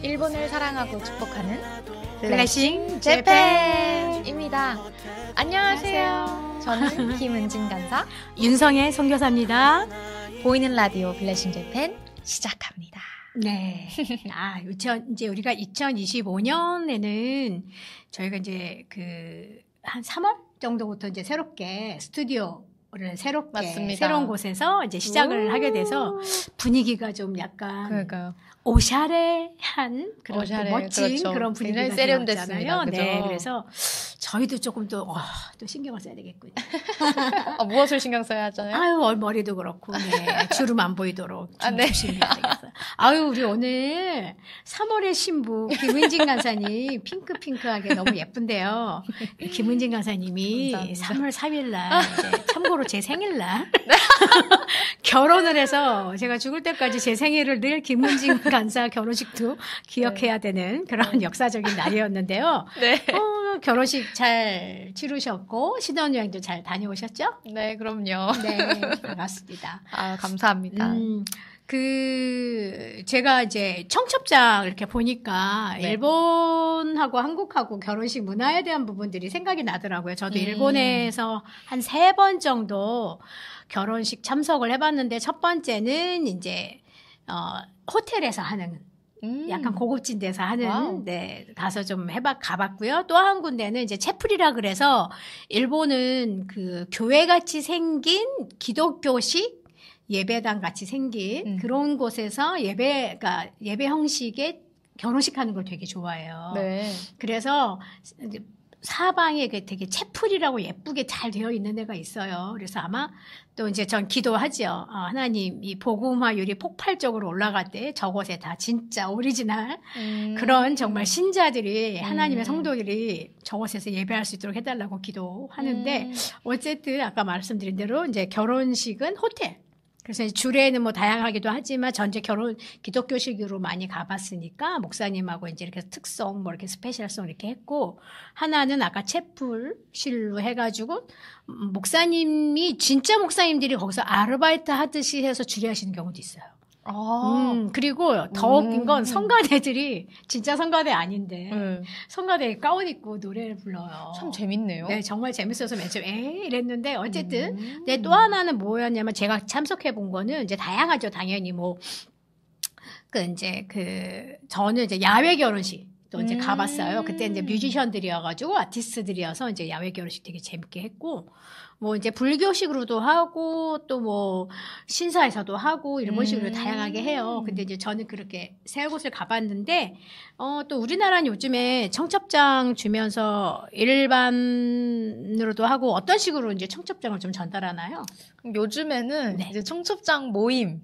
일본을 사랑하고 축복하는 블레싱 재팬입니다. 안녕하세요. 저는 김은진 간사, 윤성애 선교사입니다. 보이는 라디오 블레싱 재팬 시작합니다. 네. 이제 우리가 2025년에는 저희가 이제 한 3월 정도부터 이제 새롭게 스튜디오를 새롭게 새로운 곳에서 이제 시작을 하게 돼서 분위기가 좀 약간 그러니까요. 오샤레한 그런 멋진 그렇죠. 그런 분위기가 세련됐잖아요. 네, 그래서 저희도 조금 또 신경을 써야 되겠군요. 무엇을 신경 써야 하잖아요? 머리도 그렇고, 네, 주름 안 보이도록 좀 네. 조심해야 되겠어요. 우리 오늘 3월의 신부 김은진 간사님 핑크핑크하게 너무 예쁜데요. 김은진 간사님이 감사합니다. 3월 4일날 참고로 제 생일날 결혼을 해서 제가 죽을 때까지 제 생일을 늘 김은진 간사 결혼식도 기억해야 되는 그런 역사적인 날이었는데요. 네. 결혼식 잘 치르셨고 신혼여행도 잘 다녀오셨죠? 네, 그럼요. 네, 반갑습니다. 감사합니다. 제가 이제 청첩장 이렇게 보니까 네. 일본하고 한국하고 결혼식 문화에 대한 부분들이 생각이 나더라고요. 저도 일본에서 한 3번 정도 결혼식 참석을 해봤는데 첫 번째는 이제 호텔에서 하는 약간 고급진 데서 하는 데 가서 좀 가봤고요. 또 한 군데는 이제 채플이라 그래서 일본은 그 교회 같이 생긴 기독교식 예배당 같이 생긴 그런 곳에서 예배 형식의 결혼식 하는 걸 되게 좋아해요. 네. 그래서 사방에 되게 채플이라고 예쁘게 잘 되어 있는 데가 있어요. 그래서 아마 또 이제 전 기도하죠. 하나님 이 복음화율이 폭발적으로 올라갈 때 저곳에 다 진짜 오리지널 그런 정말 신자들이 하나님의 성도들이 저곳에서 예배할 수 있도록 해달라고 기도하는데 어쨌든 아까 말씀드린 대로 이제 결혼식은 호텔. 그래서 주례는 뭐 다양하기도 하지만 전체 기독교식으로 많이 가봤으니까 목사님하고 이제 이렇게 특송, 뭐 이렇게 스페셜송 이렇게 했고, 하나는 아까 채플실로 해가지고, 목사님이, 진짜 목사님들이 거기서 아르바이트 하듯이 해서 주례하시는 경우도 있어요. 그리고 더 웃긴 건 성가대들이 진짜 성가대 아닌데 성가대 가운 입고 노래를 불러요. 참 재밌네요. 네, 정말 재밌어서 맨 처음에 이랬는데 어쨌든 또 하나는 뭐였냐면 제가 참석해 본 거는 이제 다양하죠. 당연히 저는 이제 야외 결혼식 또 이제 가봤어요. 그때 이제 뮤지션들이어가지고 아티스트들이어서 이제 야외 결혼식 되게 재밌게 했고, 뭐 이제 불교식으로도 하고 또 뭐 신사에서도 하고 일본식으로 다양하게 해요. 근데 이제 저는 그렇게 세 곳을 가봤는데 또 우리나라는 요즘에 청첩장 주면서 일반으로도 하고 어떤 식으로 이제 청첩장을 좀 전달하나요? 요즘에는 네. 이제 청첩장 모임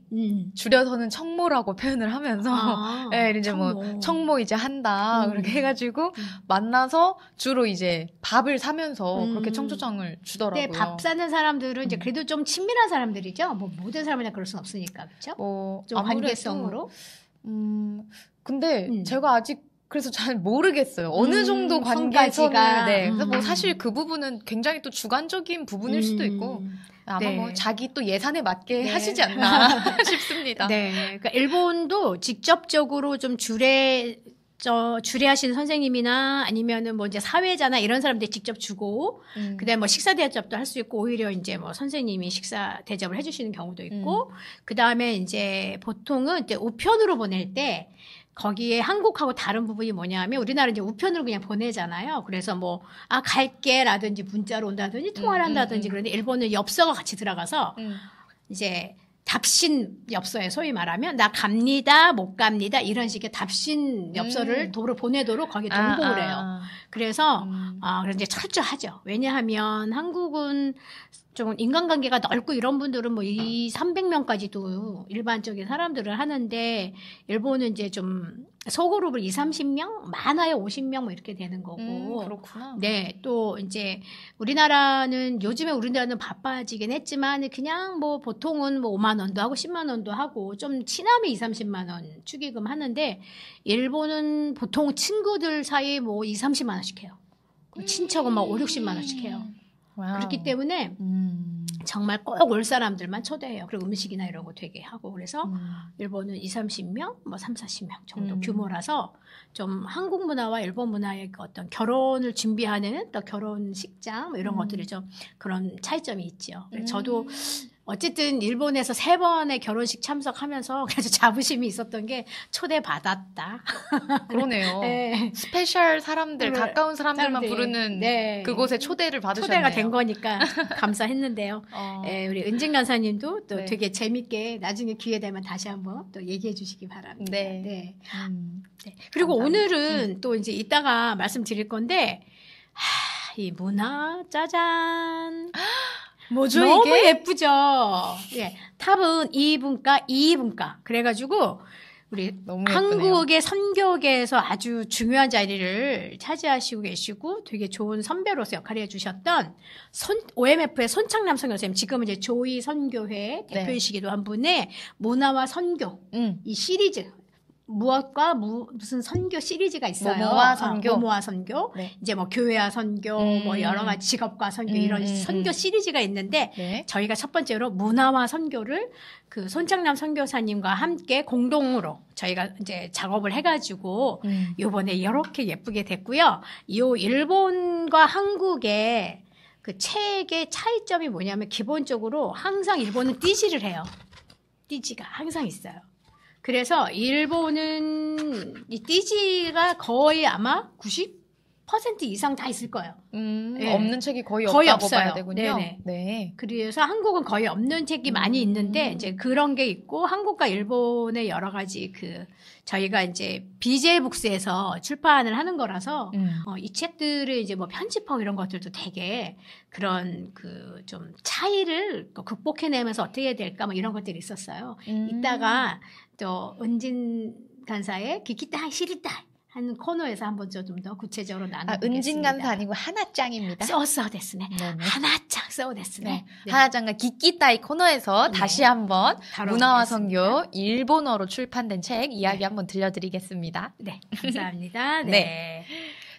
줄여서는 청모라고 표현을 하면서 네, 이제 뭐 청모 이제 한다 그렇게 해가지고 만나서 주로 이제 밥을 사면서 그렇게 청첩장을 주더라고요. 네, 밥 사는 사람들은 이제 그래도 좀 친밀한 사람들이죠. 뭐 모든 사람이나 그럴 순 없으니까 그렇죠. 좀 관계성으로. 근데 제가 아직 그래서 잘 모르겠어요. 어느 정도 관계선을. 네. 그래서 뭐 사실 그 부분은 굉장히 또 주관적인 부분일 수도 있고 아마 네. 뭐 자기 또 예산에 맞게 하시지 않나 싶습니다. 네. 그러니까 일본도 직접적으로 좀 주례하시는 선생님이나 아니면은 뭐 이제 사회자나 이런 사람들 직접 주고, 그다음에 뭐 식사 대접도 할 수 있고, 오히려 이제 뭐 선생님이 식사 대접을 해주시는 경우도 있고, 그다음에 이제 보통은 이제 우편으로 보낼 때, 거기에 한국하고 다른 부분이 뭐냐면 우리나라는 이제 우편으로 그냥 보내잖아요. 그래서 뭐 갈게라든지 문자로 온다든지 통화를 한다든지 그런데 일본은 엽서가 같이 들어가서 이제 답신 엽서에 소위 말하면 나 갑니다, 못 갑니다 이런 식의 답신 엽서를 도로 보내도록 거기에 동봉을 해요. 그래서 그래서 이제 철저하죠. 왜냐하면 한국은 좀 인간관계가 넓고 이런 분들은 뭐 300명까지도 일반적인 사람들을 하는데 일본은 이제 좀 소그룹을 30명, 많아야 50명 뭐 이렇게 되는 거고. 그렇구나. 네, 또 이제 우리나라는 바빠지긴 했지만 그냥 뭐 보통은 뭐 5만 원도 하고 10만 원도 하고 좀 친하면 2, 30만 원 축의금 하는데 일본은 보통 친구들 사이 뭐 2, 30만 원씩 해요. 친척은 막 5, 60만 원씩 해요. 와우. 그렇기 때문에 정말 꼭 올 사람들만 초대해요. 그리고 음식이나 이런 거 되게 하고 그래서 일본은 20-30명, 뭐 30-40명 정도 규모라서 좀 한국 문화와 일본 문화의 어떤 결혼을 준비하는 또 결혼식장 뭐 이런 것들이 좀 그런 차이점이 있죠. 저도 어쨌든 일본에서 3번의 결혼식 참석하면서 그래서 자부심이 있었던 게 초대받았다. 그러네요. 네. 스페셜 사람들, 가까운 사람들만 부르는 네. 그곳에 초대를 받으셨네요. 초대가 된 거니까 감사했는데요. 네, 우리 은진 간사님도 또 네. 되게 재밌게 나중에 기회 되면 다시 한번 또 얘기해 주시기 바랍니다. 네. 네. 네. 그리고 감사합니다. 오늘은 또 이제 이따가 말씀드릴 건데 이 문화 짜잔. 뭐죠, 너무 이게? 예쁘죠? 예. 탑은 2분과. 그래가지고, 우리 한국의 선교계에서 아주 중요한 자리를 차지하시고 계시고 되게 좋은 선배로서 역할을 해주셨던 OMF의 손창남 선교사님, 지금은 이제 조이 선교회 대표이시기도 한 분의 문화와 선교, 이 시리즈. 무엇과 무슨 선교 시리즈가 있어요. 모모와 선교. 모모와 선교. 네. 이제 뭐 교회와 선교, 뭐 여러 가지 직업과 선교 이런 선교 시리즈가 있는데 네. 저희가 첫 번째로 문화와 선교를 그 손창남 선교사님과 함께 공동으로 저희가 이제 작업을 해가지고 요번에 이렇게 예쁘게 됐고요. 요 일본과 한국의 그 책의 차이점이 뭐냐면 기본적으로 항상 일본은 띠지를 해요. 띠지가 항상 있어요. 그래서 일본은 이 띠지가 거의 아마 90% 이상 다 있을 거예요. 네. 없는 책이 거의 없다고 없어요. 봐야 되군요. 네네. 네. 그래서 한국은 거의 없는 책이 많이 있는데 이제 그런 게 있고 한국과 일본의 여러 가지 저희가 이제 BJ북스에서 출판을 하는 거라서 이 책들을 이제 뭐 편집하고 이런 것들도 되게 그런 좀 차이를 극복해내면서 어떻게 해야 될까 뭐 이런 것들이 있었어요. 이따가 또 은진 간사의 기키타 시리타 하는 코너에서 한번 좀 더 구체적으로 나눠보겠습니다. 은진 간사 아니고 하나짱입니다. 써서 됐으네. 하나짱 써서 됐으네. 네. 하나짱과 기키타이 코너에서 다시 한번 문화와 선교 일본어로 출판된 책 이야기 한번 들려드리겠습니다. 네, 감사합니다. 네.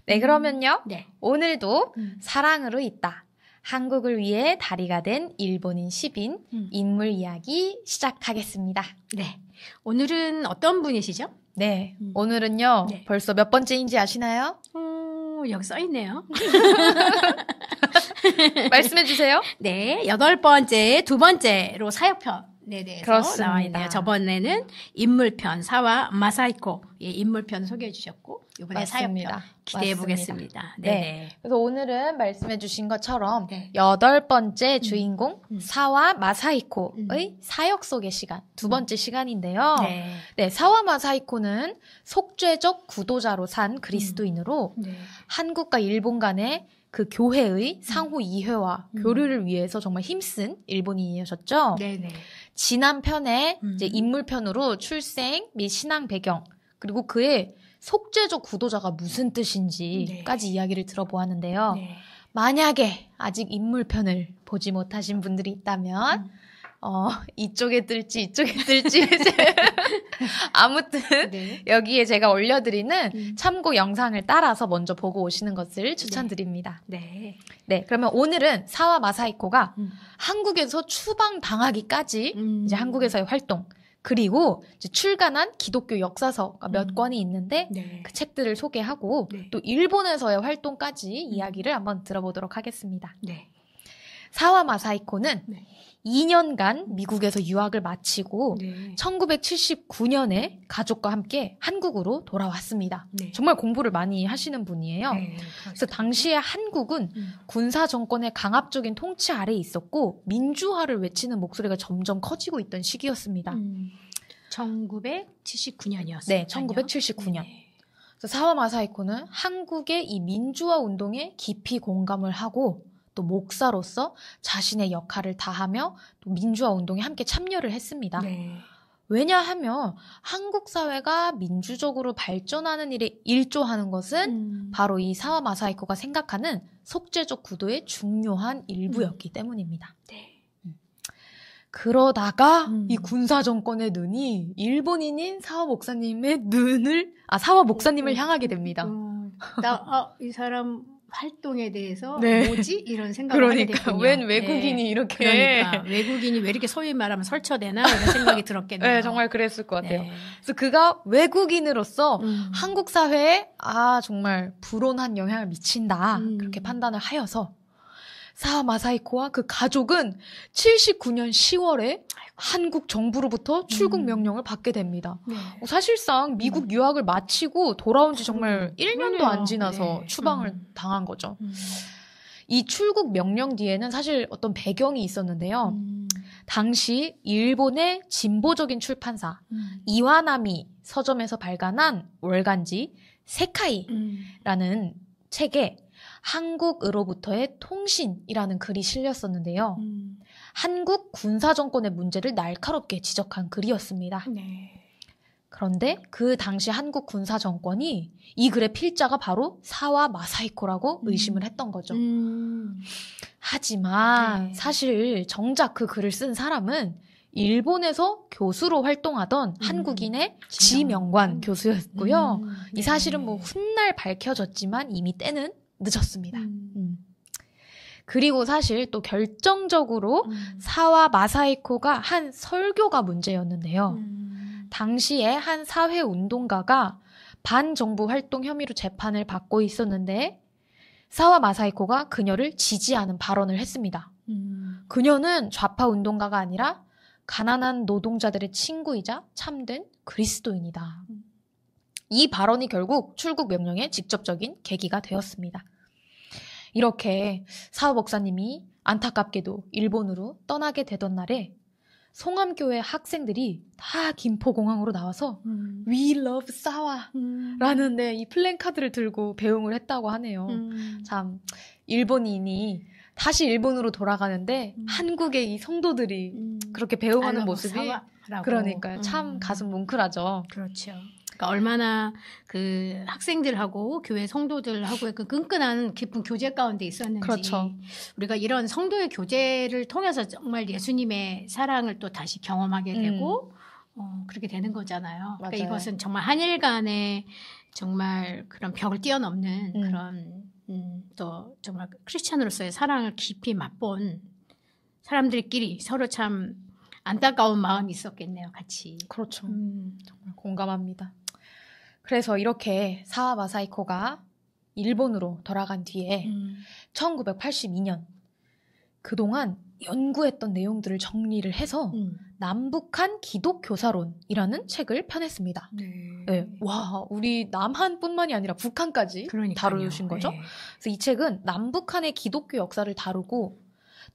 네, 그러면요. 오늘도 사랑으로 있다. 한국을 위해 다리가 된 일본인 10인 인물 이야기 시작하겠습니다. 네. 오늘은 어떤 분이시죠? 네. 오늘은요. 벌써 몇 번째인지 아시나요? 여기 써있네요. 말씀해 주세요. 네. 8번째, 2번째로 사역편에 대해서 그렇습니다. 나와 있네요. 저번에는 인물편, 사와 마사이코. 예, 인물편 소개해 주셨고 이번에 사역편 기대해 보겠습니다. 네. 그래서 오늘은 말씀해 주신 것처럼 8번째 주인공 사와 마사이코의 사역 소개 시간, 2번째 시간인데요. 네, 사와 마사이코는 속죄적 구도자로 산 그리스도인으로 한국과 일본 간의 그 교회의 상호 이해와 교류를 위해서 정말 힘쓴 일본인이셨죠. 네네. 지난 편에 이제 인물편으로 출생 및 신앙 배경 그리고 그의 속죄적 구도자가 무슨 뜻인지까지 이야기를 들어보았는데요. 만약에 아직 인물편을 보지 못하신 분들이 있다면 이쪽에 뜰지 아무튼 여기에 제가 올려드리는 참고 영상을 따라서 먼저 보고 오시는 것을 추천드립니다. 네, 그러면 오늘은 사와 마사이코가 한국에서 추방당하기까지 이제 한국에서의 활동 그리고 이제 출간한 기독교 역사서가 몇 권이 있는데 그 책들을 소개하고 또 일본에서의 활동까지 이야기를 한번 들어보도록 하겠습니다. 사와 마사이코는 2년간 미국에서 유학을 마치고 1979년에 가족과 함께 한국으로 돌아왔습니다. 정말 공부를 많이 하시는 분이에요. 그래서 당시에 한국은 군사 정권의 강압적인 통치 아래에 있었고 민주화를 외치는 목소리가 점점 커지고 있던 시기였습니다. 1979년이었어요. 네, 1979년. 그래서 사와 마사이코는 한국의 이 민주화 운동에 깊이 공감을 하고 또 목사로서 자신의 역할을 다하며 또 민주화 운동에 함께 참여를 했습니다. 왜냐하면 한국 사회가 민주적으로 발전하는 일에 일조하는 것은 바로 이 사와 마사이코가 생각하는 속죄적 구도의 중요한 일부였기 때문입니다. 그러다가 이 군사 정권의 눈이 일본인인 사와 목사님을 향하게 됩니다. 이 사람 활동에 대해서 네. 뭐지? 이런 생각을 하게 됐군요. 웬 외국인이 네. 이렇게. 그러니까 외국인이 왜 이렇게 소위 말하면 설쳐대나 이런 생각이 들었겠네요. 네, 정말 그랬을 것 같아요. 네. 그래서 그가 외국인으로서 한국 사회에 정말 불온한 영향을 미친다. 그렇게 판단을 하여서 사와 마사히코와 그 가족은 79년 10월에 한국 정부로부터 출국 명령을 받게 됩니다. 네. 사실상 미국 유학을 마치고 돌아온 지 정말 1년도 안 지나서 네. 추방을 당한 거죠. 이 출국 명령 뒤에는 사실 어떤 배경이 있었는데요. 당시 일본의 진보적인 출판사 이와나미 서점에서 발간한 월간지 세카이라는 책에 한국으로부터의 통신이라는 글이 실렸었는데요. 한국 군사정권의 문제를 날카롭게 지적한 글이었습니다. 네. 그런데 그 당시 한국 군사정권이 이 글의 필자가 바로 사와 마사히코라고 의심을 했던 거죠. 하지만 네. 사실 정작 그 글을 쓴 사람은 일본에서 교수로 활동하던 한국인의 지명관 교수였고요. 이 사실은 뭐 훗날 밝혀졌지만 이미 때는 늦었습니다. 그리고 사실 또 결정적으로 사와 마사히코가 한 설교가 문제였는데요. 당시에 한 사회운동가가 반정부 활동 혐의로 재판을 받고 있었는데 사와 마사히코가 그녀를 지지하는 발언을 했습니다. 그녀는 좌파 운동가가 아니라 가난한 노동자들의 친구이자 참된 그리스도인이다. 이 발언이 결국 출국 명령의 직접적인 계기가 되었습니다. 이렇게 사와 목사님이 안타깝게도 일본으로 떠나게 되던 날에 송암교회 학생들이 다 김포공항으로 나와서 We love 사와 라는 이 플랜카드를 들고 배웅을 했다고 하네요. 참 일본인이 다시 일본으로 돌아가는데 한국의 이 성도들이 그렇게 배웅하는 모습이 그러니까요. 참 가슴 뭉클하죠. 그렇죠. 그러니까 얼마나 그 학생들하고 교회 성도들하고의 그 끈끈한 깊은 교제 가운데 있었는지. 그렇죠. 우리가 이런 성도의 교제를 통해서 정말 예수님의 사랑을 또 다시 경험하게 되고 그렇게 되는 거잖아요. 그러니까 이것은 정말 한일 간의 정말 그런 벽을 뛰어넘는 그런 또 정말 크리스찬으로서의 사랑을 깊이 맛본 사람들끼리 서로 참 안타까운 마음이 있었겠네요, 같이. 그렇죠. 정말 공감합니다. 그래서 이렇게 사와 마사히코가 일본으로 돌아간 뒤에 1982년 그동안 연구했던 내용들을 정리를 해서 남북한 기독교사론이라는 책을 펴냈습니다. 네. 와, 우리 남한뿐만이 아니라 북한까지 다루신 거죠. 네. 그래서 이 책은 남북한의 기독교 역사를 다루고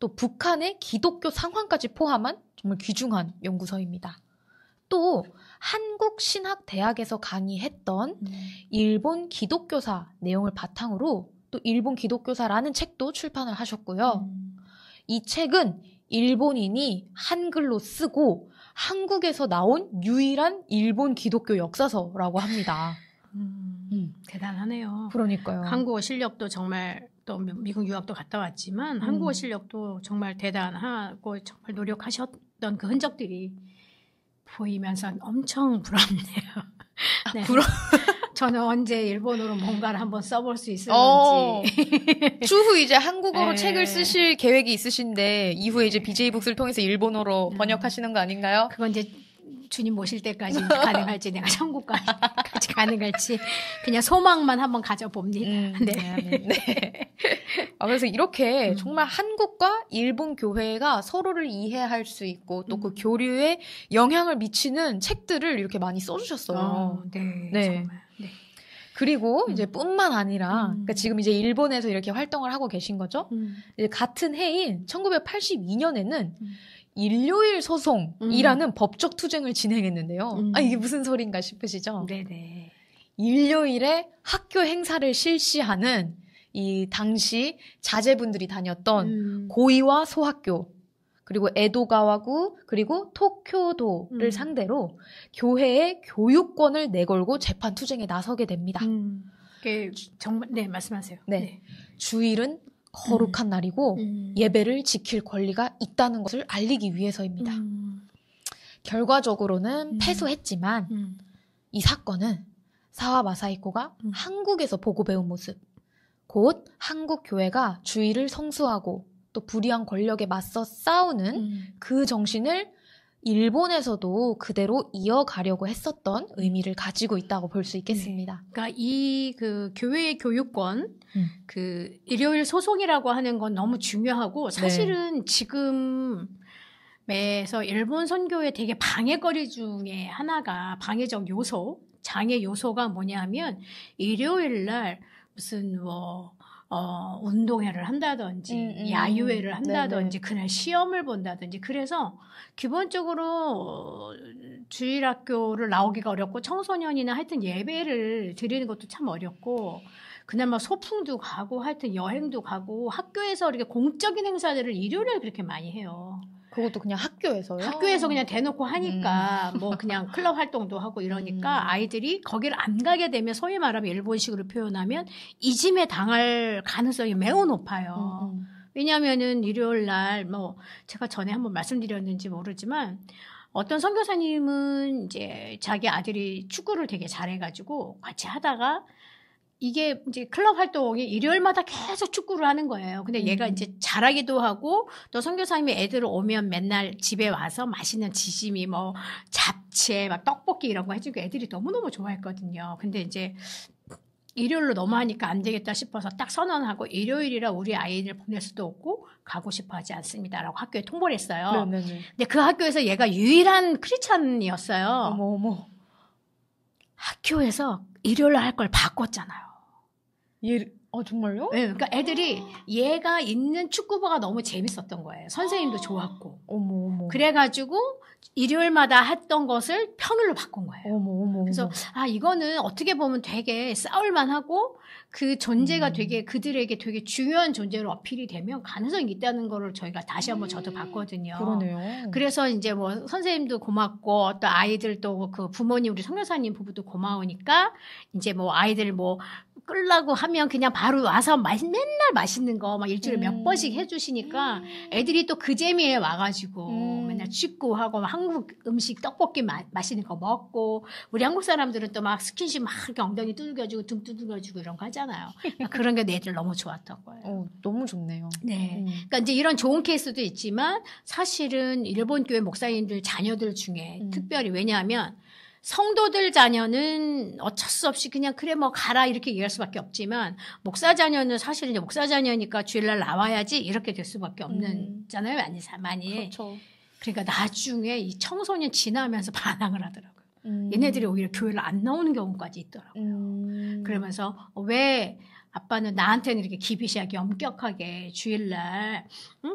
또 북한의 기독교 상황까지 포함한 정말 귀중한 연구서입니다. 또 한국신학대학에서 강의했던 일본 기독교사 내용을 바탕으로 또 일본 기독교사라는 책도 출판을 하셨고요. 이 책은 일본인이 한글로 쓰고 한국에서 나온 유일한 일본 기독교 역사서라고 합니다. 대단하네요. 그러니까요. 한국어 실력도 정말 또 미국 유학도 갔다 왔지만 한국어 실력도 정말 대단하고 정말 노력하셨던 그 흔적들이 보이면서 엄청 부럽네요. 네. 저는 언제 일본어로 뭔가를 한번 써볼 수 있을지. 추후 이제 한국어로 책을 쓰실 계획이 있으신데 이후에 이제 BJ북스를 통해서 일본어로 번역하시는 거 아닌가요? 그건 이제 주님 모실 때까지 가능할지 내가 천국까지 가능할지 그냥 소망만 한번 가져봅니다. 네. 그래서 이렇게 정말 한국과 일본 교회가 서로를 이해할 수 있고 또 그 교류에 영향을 미치는 책들을 이렇게 많이 써주셨어요. 네. 정말. 네. 그리고 이제 뿐만 아니라 그러니까 지금 이제 일본에서 이렇게 활동을 하고 계신 거죠. 이제 같은 해인 1982년에는 일요일 소송이라는 법적 투쟁을 진행했는데요. 이게 무슨 소린가 싶으시죠? 네네. 일요일에 학교 행사를 실시하는 이 당시 자제분들이 다녔던 고이와 소학교 그리고 에도가와구 그리고 토쿄도를 상대로 교회의 교육권을 내걸고 재판 투쟁에 나서게 됩니다. 정말 말씀하세요. 네. 주일은 거룩한 날이고 예배를 지킬 권리가 있다는 것을 알리기 위해서입니다. 결과적으로는 패소했지만 이 사건은 사와 마사히코가 한국에서 보고 배운 모습, 곧 한국 교회가 주의를 성수하고 또 불의한 권력에 맞서 싸우는 그 정신을 일본에서도 그대로 이어가려고 했었던 의미를 가지고 있다고 볼 수 있겠습니다. 그러니까 이 교회의 교육권, 일요일 소송이라고 하는 건 너무 중요하고 사실은 지금에서 일본 선교의 되게 방해거리 중에 하나가 방해적 요소, 장애 요소가 뭐냐면 일요일 날 무슨 운동회를 한다든지 야유회를 한다든지 그날 시험을 본다든지 그래서 기본적으로 주일학교를 나오기가 어렵고 청소년이나 하여튼 예배를 드리는 것도 참 어렵고 그날 막 소풍도 가고 하여튼 여행도 가고 학교에서 이렇게 공적인 행사들을 일요일에 그렇게 많이 해요. 그것도 그냥 학교에서요? 학교에서 그냥 대놓고 하니까 뭐 그냥 클럽 활동도 하고 이러니까 아이들이 거기를 안 가게 되면 소위 말하면 일본식으로 표현하면 이짐에 당할 가능성이 매우 높아요. 왜냐하면은 일요일 날 뭐 제가 전에 한번 말씀드렸는지 모르지만 어떤 선교사님은 이제 자기 아들이 축구를 되게 잘해가지고 같이 하다가 이게 이제 클럽 활동이 일요일마다 계속 축구를 하는 거예요. 근데 얘가 이제 잘하기도 하고 또 선교사님이 애들 오면 맨날 집에 와서 맛있는 지짐이 뭐 잡채 막 떡볶이 이런 거 해주고 애들이 너무너무 좋아했거든요. 근데 이제 일요일로 너무 하니까 안 되겠다 싶어서 딱 선언하고 일요일이라 우리 아이를 보낼 수도 없고 가고 싶어 하지 않습니다라고 학교에 통보를 했어요. 네네네. 근데 그 학교에서 얘가 유일한 크리스찬이었어요. 어머. 학교에서 일요일로 할 걸 바꿨잖아요. 정말요? 네, 그러니까 애들이 얘가 있는 축구부가 너무 재밌었던 거예요. 선생님도 좋았고. 어머. 그래가지고 일요일마다 했던 것을 평일로 바꾼 거예요. 어머. 그래서 이거는 어떻게 보면 되게 싸울만하고 그 존재가 되게 그들에게 되게 중요한 존재로 어필이 되면 가능성이 있다는 거를 저희가 다시 한번 저도 봤거든요. 그러네요. 그래서 이제 뭐 선생님도 고맙고 또 아이들도 그 부모님 우리 선교사님 부부도 고마우니까 이제 뭐 아이들 뭐 끌라고 하면 그냥 바로 와서 맨날 맛있는 거 막 일주일에 몇 번씩 해주시니까 애들이 또 그 재미에 와가지고 맨날 축구하고 한국 음식 떡볶이 맛있는 거 먹고 우리 한국 사람들은 또 막 스킨십 막 이렇게 엉덩이 두들겨주고 등 두들겨주고 이런 거 하잖아요. 그런 게 애들 너무 좋았던 거예요. 너무 좋네요. 네. 그러니까 이제 이런 좋은 케이스도 있지만 사실은 일본 교회 목사님들 자녀들 중에 특별히 왜냐하면 성도들 자녀는 어쩔 수 없이 그냥 그래 뭐 가라 이렇게 얘기할 수밖에 없지만 목사 자녀는 사실 이제 목사 자녀니까 주일날 나와야지 이렇게 될 수밖에 없는잖아요. 많이. 그렇죠. 그러니까 나중에 이 청소년 지나면서 반항을 하더라고요. 얘네들이 오히려 교회를 안 나오는 경우까지 있더라고요. 그러면서 왜 아빠는 나한테는 이렇게 기비시하게 엄격하게 주일날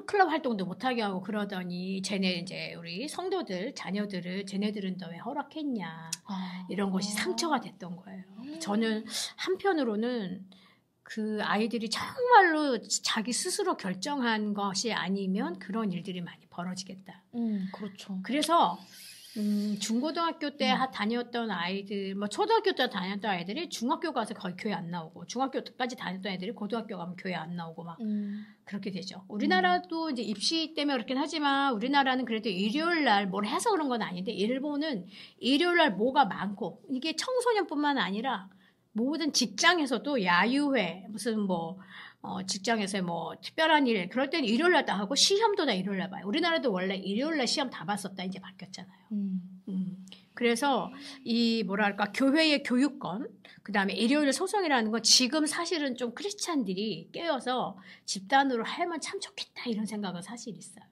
클럽 활동도 못하게 하고 그러더니 쟤네 이제 우리 성도들 자녀들을 쟤네들은 너 왜 허락했냐 이런 것이 상처가 됐던 거예요. 저는 한편으로는 그 아이들이 정말로 자기 스스로 결정한 것이 아니면 그런 일들이 많이 벌어지겠다. 그렇죠. 그래서 중고등학교 때 다녔던 아이들, 뭐 초등학교 때 다녔던 아이들이 중학교 가서 거의 교회 안 나오고 중학교까지 다녔던 애들이 고등학교 가면 교회 안 나오고 막 그렇게 되죠. 우리나라도 이제 입시 때문에 그렇긴 하지만 우리나라는 그래도 일요일 날 뭘 해서 그런 건 아닌데 일본은 일요일 날 뭐가 많고 이게 청소년뿐만 아니라 모든 직장에서도 야유회 무슨 뭐 직장에서 뭐 특별한 일 그럴 때는 일요일 날 다 하고 시험도 다 일요일 날 봐요. 우리나라도 원래 일요일 날 시험 다 봤었다 이제 바뀌었잖아요. 그래서 이 뭐랄까 교회의 교육권 그다음에 일요일 소송이라는 건 지금 사실은 좀 크리스찬들이 깨어서 집단으로 하면 참 좋겠다 이런 생각은 사실 있어요.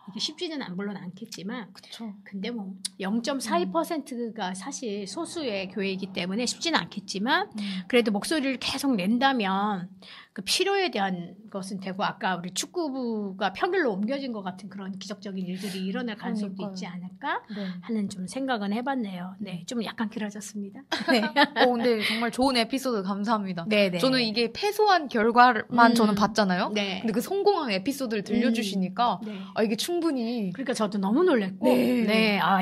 이게 쉽지는 물론 않겠지만 그쵸. 근데 뭐 0.42%가 사실 소수의 교회이기 때문에 쉽지는 않겠지만 그래도 목소리를 계속 낸다면 그 필요에 대한 것은 되고 아까 우리 축구부가 평일로 옮겨진 것 같은 그런 기적적인 일들이 일어날 가능성도 있지 않을까 하는 좀 생각은 해봤네요. 네, 좀 약간 길어졌습니다. 네. 근데 정말 좋은 에피소드 감사합니다. 네네. 저는 이게 패소한 결과만 저는 봤잖아요. 네. 근데 그 성공한 에피소드를 들려주시니까 이게 충분히 그러니까 저도 너무 놀랬고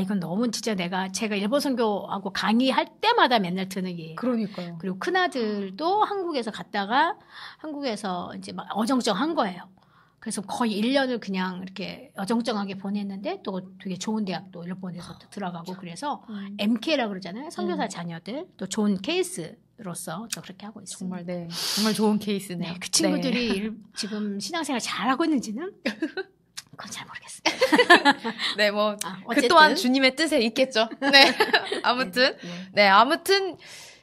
이건 너무 진짜 제가 일본 선교하고 강의할 때마다 맨날 드는 얘기예요. 그러니까요. 그리고 큰아들도 한국에서 갔다가 한국에서 이제 막 어정쩡한 거예요. 그래서 거의 1년을 그냥 이렇게 어정쩡하게 보냈는데 또 되게 좋은 대학도 일본에서 들어가고 그래서 MK라고 그러잖아요. 선교사 자녀들 또 좋은 케이스 로서 저 그렇게 하고 있습니다. 정말 네, 정말 좋은 케이스네요. 네, 그 친구들이 네. 지금 신앙생활 잘하고 있는지는 그건 잘 모르겠어요. 네, 뭐 그 또한 주님의 뜻에 있겠죠. 네, 아무튼 네, 아무튼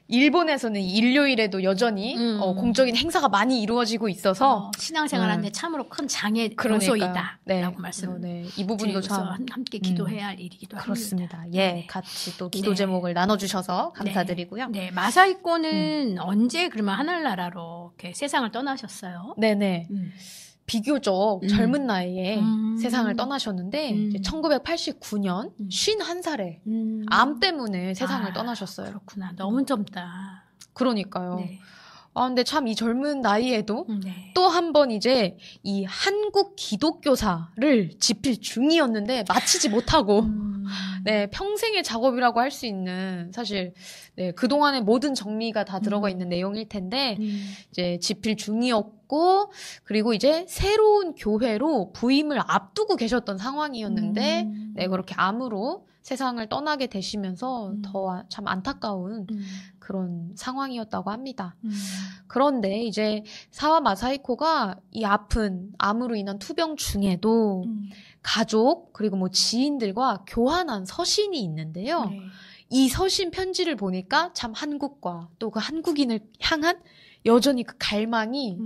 일본에서는 일요일에도 여전히 공적인 행사가 많이 이루어지고 있어서 신앙생활하는데 참으로 큰 장애 요소이다. 네, 라고 말씀. 네, 이 부분도 참 함께 기도해야 할 일이기도 그렇습니다. 합니다. 예, 네. 같이 또 기도 제목을 나눠주셔서 감사드리고요. 네, 마사히코는 언제 그러면 하늘나라로 이렇게 세상을 떠나셨어요? 네네. 비교적 젊은 나이에 세상을 떠나셨는데 이제 1989년 51살에 암 때문에 세상을 떠나셨어요. 그렇구나. 너무 젊다. 그러니까요. 네. 근데 참 이 젊은 나이에도 또 한 번 이제 이 한국 기독교사를 집필 중이었는데 마치지 못하고 네, 평생의 작업이라고 할 수 있는 사실 네, 그동안의 모든 정리가 다 들어가 있는 내용일 텐데 이제 집필 중이었고 그리고 이제 새로운 교회로 부임을 앞두고 계셨던 상황이었는데 네, 그렇게 암으로 세상을 떠나게 되시면서 더 참 안타까운 그런 상황이었다고 합니다. 그런데 이제 사와 마사히코가 이 아픈 암으로 인한 투병 중에도 가족 그리고 뭐 지인들과 교환한 서신이 있는데요. 네. 이 서신 편지를 보니까 참 한국과 또 그 한국인을 향한 여전히 그 갈망이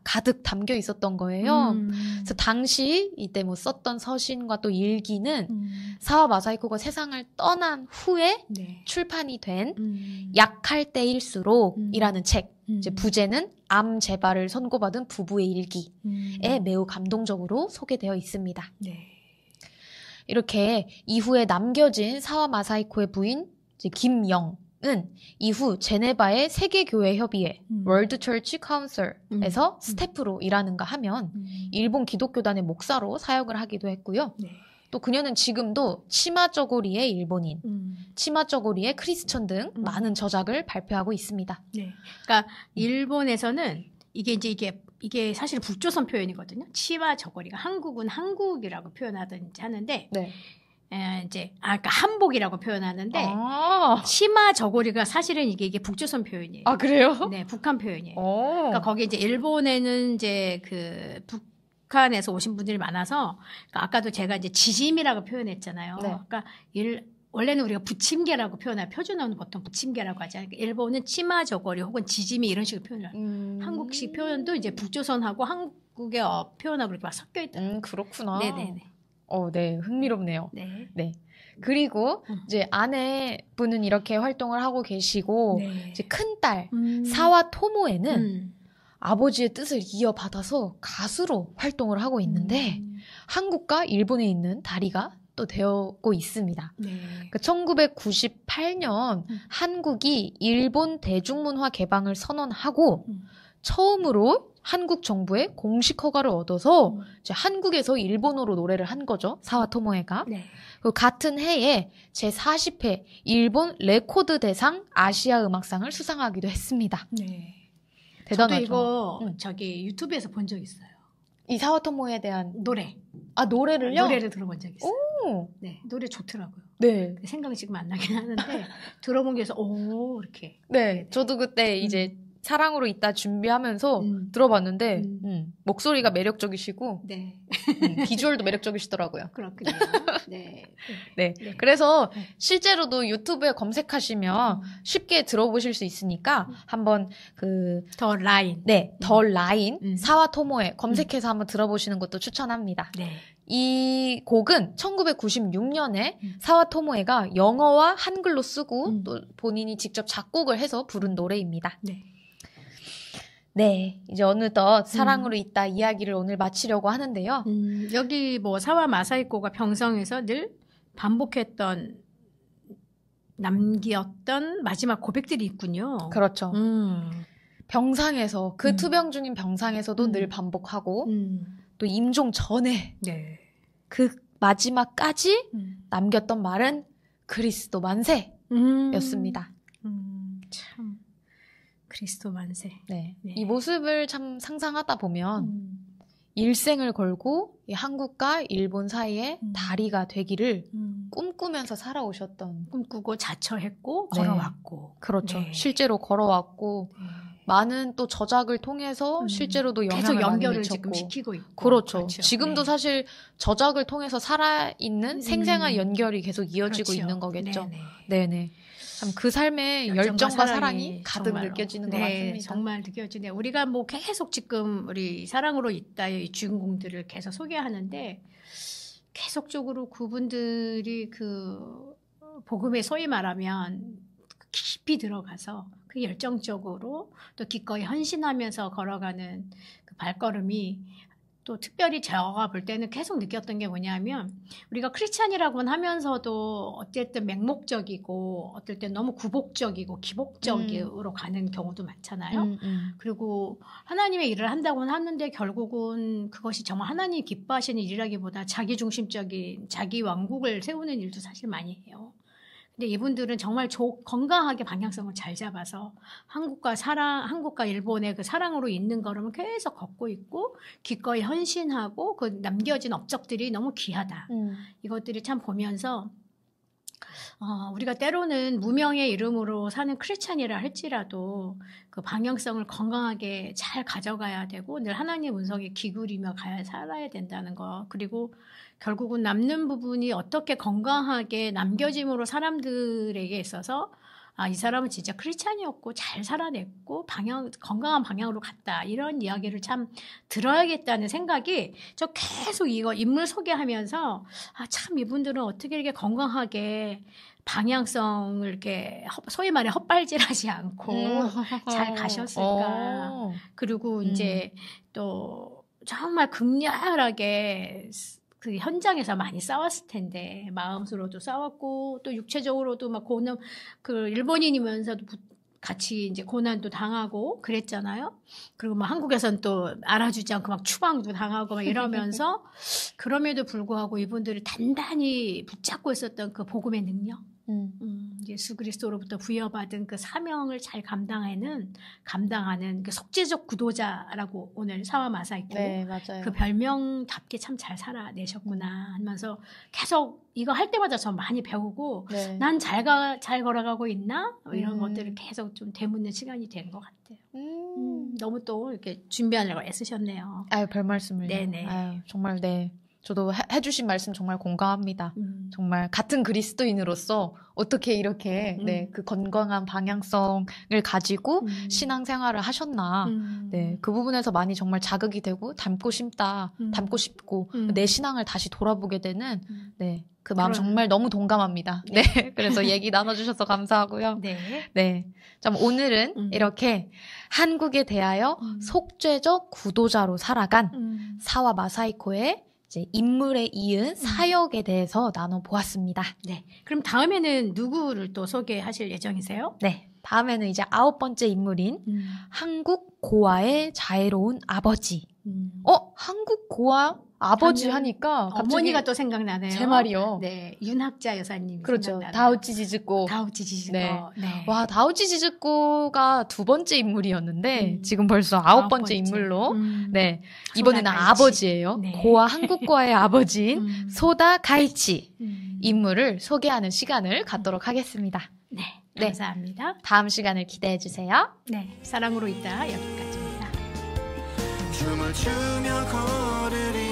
가득 담겨 있었던 거예요. 그래서 당시 이때 뭐 썼던 서신과 또 일기는 사와 마사히코가 세상을 떠난 후에 출판이 된 약할 때일수록이라는 책. 이제 부제는 암 재발을 선고받은 부부의 일기에 매우 감동적으로 소개되어 있습니다. 네. 이렇게 이후에 남겨진 사와 마사히코의 부인 이제 김영은 이후 제네바의 세계교회협의회 월드 처치 카운슬에서 스태프로 일하는가 하면 일본 기독교단의 목사로 사역을 하기도 했고요. 네. 또 그녀는 지금도 치마저고리의 일본인, 치마저고리의 크리스천 등 많은 저작을 발표하고 있습니다. 네. 그러니까 일본에서는 이게 사실 북조선 표현이거든요. 치마 저고리가 한국은 한국이라고 표현하든지 하는데, 네. 이제 그러니까 한복이라고 표현하는데, 치마 저고리가 사실은 이게 북조선 표현이에요. 아, 그래요? 네, 북한 표현이에요. 그러니까 거기 이제 일본에는 이제 그 북한에서 오신 분들이 많아서, 그러니까 아까도 제가 이제 지짐이라고 표현했잖아요. 네. 그러니까 원래는 우리가 부침개라고 표현해요. 표준어는 보통 부침개라고 하잖아요. 일본은 치마 저고리 혹은 지짐이 이런 식으로 표현을 해요. 한국식 표현도 이제 북조선하고 한국의 표현하고 이렇게 막 섞여 있다. 그렇구나. 네네네. 네, 흥미롭네요. 네. 네. 그리고 이제 아내분은 이렇게 활동을 하고 계시고 이제 큰딸 사와 토모에는 아버지의 뜻을 이어받아서 가수로 활동을 하고 있는데 한국과 일본에 있는 다리가 또 되고 있습니다. 네. 그러니까 1998년 한국이 일본 대중문화 개방을 선언하고 처음으로 한국 정부의 공식 허가를 얻어서 이제 한국에서 일본어로 노래를 한 거죠. 사와 토모에가. 네. 그리고 같은 해에 제40회 일본 레코드 대상 아시아 음악상을 수상하기도 했습니다. 네. 대단하죠. 저도 이거 저기 유튜브에서 본 적 있어요. 이 사와 토모에 대한 노래. 노래를요? 노래를 들어본 적 있어요. 오. 네, 노래 좋더라고요. 네. 생각이 지금 안 나긴 하는데 들어본 게 있어. 오, 이렇게. 네, 저도 그때 이제 사랑으로 있다 준비하면서 들어봤는데 목소리가 매력적이시고 네. 비주얼도 매력적이시더라고요. 그렇군요. 네. 네. 그래서 실제로도 유튜브에 검색하시면 쉽게 들어보실 수 있으니까 한번 더 라인. 네, 더 라인 사와 토모에 검색해서 한번 들어보시는 것도 추천합니다. 네. 이 곡은 1996년에 사와 토모에가 영어와 한글로 쓰고 또 본인이 직접 작곡을 해서 부른 노래입니다. 네. 네, 이제 어느덧 사랑으로 있다 이야기를 오늘 마치려고 하는데요. 여기 뭐 사와 마사히코가 병성에서 늘 반복했던 남기었던 마지막 고백들이 있군요. 그렇죠. 병상에서 그 투병 중인 병상에서도 늘 반복하고 또 임종 전에 네. 그 마지막까지 남겼던 말은 그리스도 만세였습니다. 참 그리스도 만세. 네. 네. 이 모습을 참 상상하다 보면 일생을 걸고 이 한국과 일본 사이에 다리가 되기를 꿈꾸면서 살아오셨던. 꿈꾸고 자처했고 걸어왔고. 그렇죠. 네. 실제로 걸어왔고 많은 또 저작을 통해서 실제로도 영향을 많이 미쳤고. 지금 시키고 있고. 그렇죠. 지금도 사실 저작을 통해서 살아있는 생생한 연결이 계속 이어지고 있는 거겠죠. 네네. 참 그 삶의 열정과 사랑이 가득 정말로. 느껴지는 것 같습니다. 정말 느껴지네요. 우리가 뭐 계속 지금 우리 사랑으로 있다의 주인공들을 계속 소개하는데 계속적으로 그분들이 그 복음에 소위 말하면 깊이 들어가서 그 열정적으로 또 기꺼이 헌신하면서 걸어가는 그 발걸음이 또 특별히 제가 볼 때는 계속 느꼈던 게 뭐냐면 우리가 크리스찬이라고는 하면서도 어쨌든 맹목적이고 어떨 땐 너무 구복적이고 기복적으로 가는 경우도 많잖아요. 그리고 하나님의 일을 한다고는 하는데 결국은 그것이 정말 하나님이 기뻐하시는 일이라기보다 자기중심적인 자기 왕국을 세우는 일도 사실 많이 해요. 근데 이분들은 정말 건강하게 방향성을 잘 잡아서 한국과 일본의 그 사랑으로 있는 걸음을 계속 걷고 있고 기꺼이 헌신하고 그 남겨진 업적들이 너무 귀하다. 이것들이 참 보면서 우리가 때로는 무명의 이름으로 사는 크리스찬이라 할지라도 그 방향성을 건강하게 잘 가져가야 되고 늘 하나님의 운석에 기울이며 살아야 된다는 거. 그리고 결국은 남는 부분이 어떻게 건강하게 남겨짐으로 사람들에게 있어서 이 사람은 진짜 크리스찬이었고 잘 살아냈고 건강한 방향으로 갔다. 이런 이야기를 참 들어야겠다는 생각이 저 계속 이거 인물 소개하면서 참 이분들은 어떻게 이렇게 건강하게 방향성을 이렇게 소위 말해 헛발질하지 않고 잘 가셨을까. 그리고 이제 또 정말 극렬하게 그 현장에서 많이 싸웠을 텐데 마음으로도 싸웠고 또 육체적으로도 막 그 일본인이면서도 같이 이제 고난도 당하고 그랬잖아요. 그리고 막 한국에서는 또 알아주지 않고 막 추방도 당하고 막 이러면서 그럼에도 불구하고 이분들이 단단히 붙잡고 있었던 그 복음의 능력. 예수 그리스도로부터 부여받은 그 사명을 잘 감당하는 그 속죄적 구도자라고 오늘 사와마사 있고 그 별명답게 참 잘 살아내셨구나 하면서 계속 이거 할 때마다 저 많이 배우고 난 잘 걸어가고 있나? 이런 것들을 계속 좀 되묻는 시간이 된 것 같아요. 너무 또 이렇게 준비하느라고 애쓰셨네요. 아유, 별 말씀을요. 네네. 아유, 정말 저도 해주신 말씀 정말 공감합니다. 정말 같은 그리스도인으로서 어떻게 이렇게 그 건강한 방향성을 가지고 신앙생활을 하셨나. 그 부분에서 많이 정말 자극이 되고 닮고 싶고 내 신앙을 다시 돌아보게 되는 그 마음 정말 너무 동감합니다. 그래서 얘기 나눠주셔서 감사하고요. 참 오늘은 이렇게 한국에 대하여 속죄적 구도자로 살아간 사와 마사히코의 이제 인물에 이은 사역에 대해서 나눠보았습니다. 그럼 다음에는 누구를 또 소개하실 예정이세요? 다음에는 이제 9번째 인물인 한국 고아의 자애로운 아버지. 한국 고아 아버지 하니까 갑자기 어머니가 또 생각나네요. 제 말이요. 윤학자 여사님. 그렇죠. 다우치 지즈코. 와, 다우치 지즈코가 2번째 인물이었는데 지금 벌써 9번째 인물로. 이번에는 아버지예요. 고아 한국 고아의 아버지인 소다 가이치 인물을 소개하는 시간을 갖도록 하겠습니다. 감사합니다. 다음 시간을 기대해 주세요. 사랑으로 있다 여기까지입니다. 춤을 추며 걸으리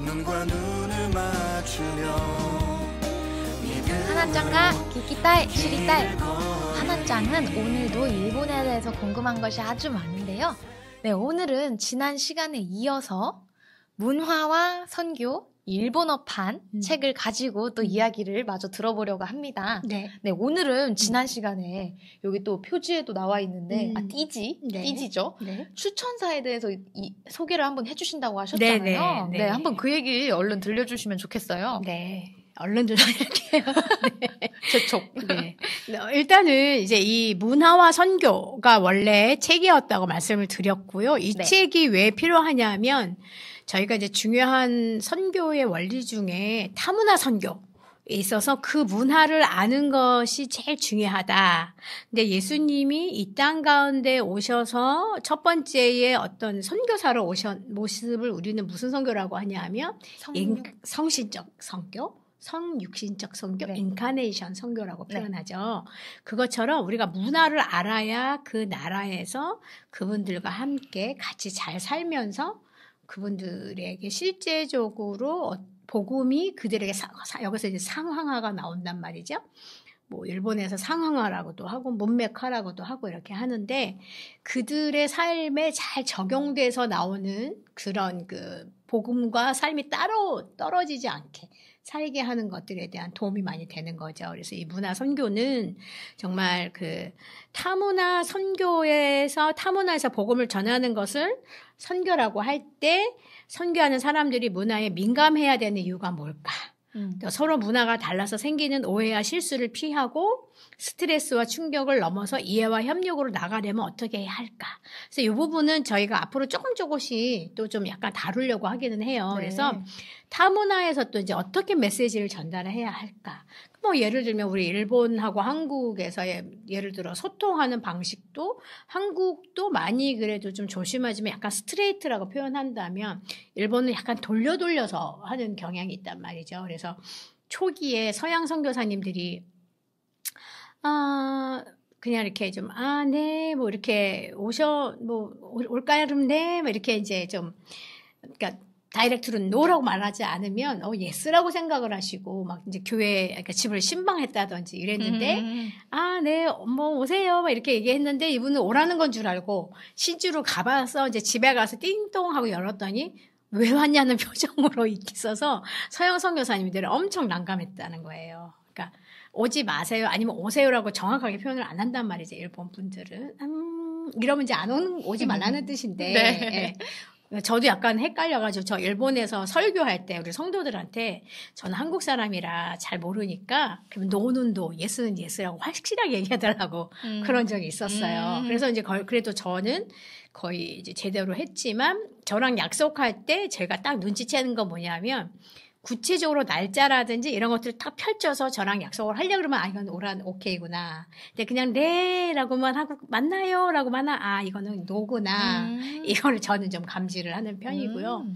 눈과 눈을 맞추며 하나짱과 기키타이 시리타이. 하나짱은 오늘도 일본에 대해서 궁금한 것이 아주 많은데요. 오늘은 지난 시간에 이어서 문화와 선교 일본어판 책을 가지고 또 이야기를 마저 들어보려고 합니다. 오늘은 지난 시간에 여기 또 표지에도 나와 있는데 띠지죠? 추천사에 대해서 소개를 한번 해주신다고 하셨잖아요. 한번 그 얘기 얼른 들려주시면 좋겠어요. 얼른 들려드릴게요. 재촉. 일단은 이제 이 문화와 선교가 원래 책이었다고 말씀을 드렸고요. 이 책이 왜 필요하냐면 저희가 이제 중요한 선교의 원리 중에 타문화 선교, 있어서 그 문화를 아는 것이 제일 중요하다. 근데 예수님이 이 땅 가운데 오셔서 첫 번째의 어떤 선교사로 오신 모습을 우리는 무슨 선교라고 하냐 하면 성신적 선교, 성육신적 선교, 인카네이션 선교라고 표현하죠. 그것처럼 우리가 문화를 알아야 그 나라에서 그분들과 함께 같이 잘 살면서 그분들에게 실제적으로 복음이 그들에게 여기서 이제 상황화가 나온단 말이죠. 뭐 일본에서 상황화라고도 하고 문맥화라고도 하고 이렇게 하는데 그들의 삶에 잘 적용돼서 나오는 그런 그 복음과 삶이 따로 떨어지지 않게 살게 하는 것들에 대한 도움이 많이 되는 거죠. 그래서 이 문화 선교는 정말 그 타문화 선교에서 타문화에서 복음을 전하는 것을 선교라고 할 때 선교하는 사람들이 문화에 민감해야 되는 이유가 뭘까? 서로 문화가 달라서 생기는 오해와 실수를 피하고 스트레스와 충격을 넘어서 이해와 협력으로 나가려면 어떻게 해야 할까? 그래서 이 부분은 저희가 앞으로 조금씩 또 좀 약간 다루려고 하기는 해요. 네. 그래서 타문화에서 또 이제 어떻게 메시지를 전달해야 할까? 뭐 예를 들면 우리 일본하고 한국에서의 예를 들어 소통하는 방식도 한국도 많이 그래도 좀 조심하지만 약간 스트레이트라고 표현한다면 일본은 약간 돌려서 하는 경향이 있단 말이죠. 그래서 초기에 서양 선교사님들이 그냥 이렇게 좀 네 뭐 이렇게 올까요? 그럼 네 뭐 이렇게 이제 좀 그러니까 다이렉트로 노라고 말하지 않으면 예스라고 생각을 하시고 막 이제 교회 그러니까 집을 신방했다든지 이랬는데 네 뭐 오세요 막 이렇게 얘기했는데 이분은 오라는 건 줄 알고 실제로 가봐서 이제 집에 가서 띵동 하고 열었더니 왜 왔냐는 표정으로 있어서 서양 선교사님들은 엄청 난감했다는 거예요. 그러니까 오지 마세요 아니면 오세요라고 정확하게 표현을 안 한단 말이죠. 일본 분들은 이러면 이제 오지 말라는 뜻인데. 네. 저도 약간 헷갈려가지고 저 일본에서 설교할 때 우리 성도들한테 저는 한국 사람이라 잘 모르니까 그럼 노는 노, 예스는 예스라고 확실하게 얘기해달라고 그런 적이 있었어요. 그래서 이제 그래도 저는 거의 이제 제대로 했지만 저랑 약속할 때 제가 딱 눈치채는 거 뭐냐면 구체적으로 날짜라든지 이런 것들을 딱 펼쳐서 저랑 약속을 하려고 그러면 이건 오케이구나. 근데 그냥 네라고만 하고 만나요라고만 이거는 노구나. 이거를 저는 좀 감지를 하는 편이고요.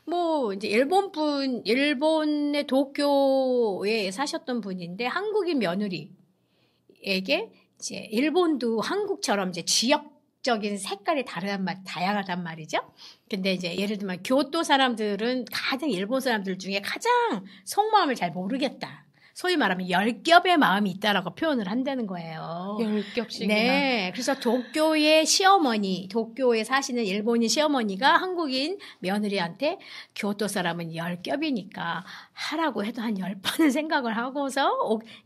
뭐 이제 일본의 도쿄에 사셨던 분인데 한국인 며느리에게 이제 일본도 한국처럼 이제 지역적인 색깔이 다양하단 말이죠. 근데 이제 예를 들면 교토 사람들은 가장 일본 사람들 중에 가장 속마음을 잘 모르겠다. 소위 말하면 열겹의 마음이 있다라고 표현을 한다는 거예요. 열겹씩이나. 네. 그래서 도쿄에 사시는 일본인 시어머니가 한국인 며느리한테 교토 사람은 열겹이니까 하라고 해도 한 10번은 생각을 하고서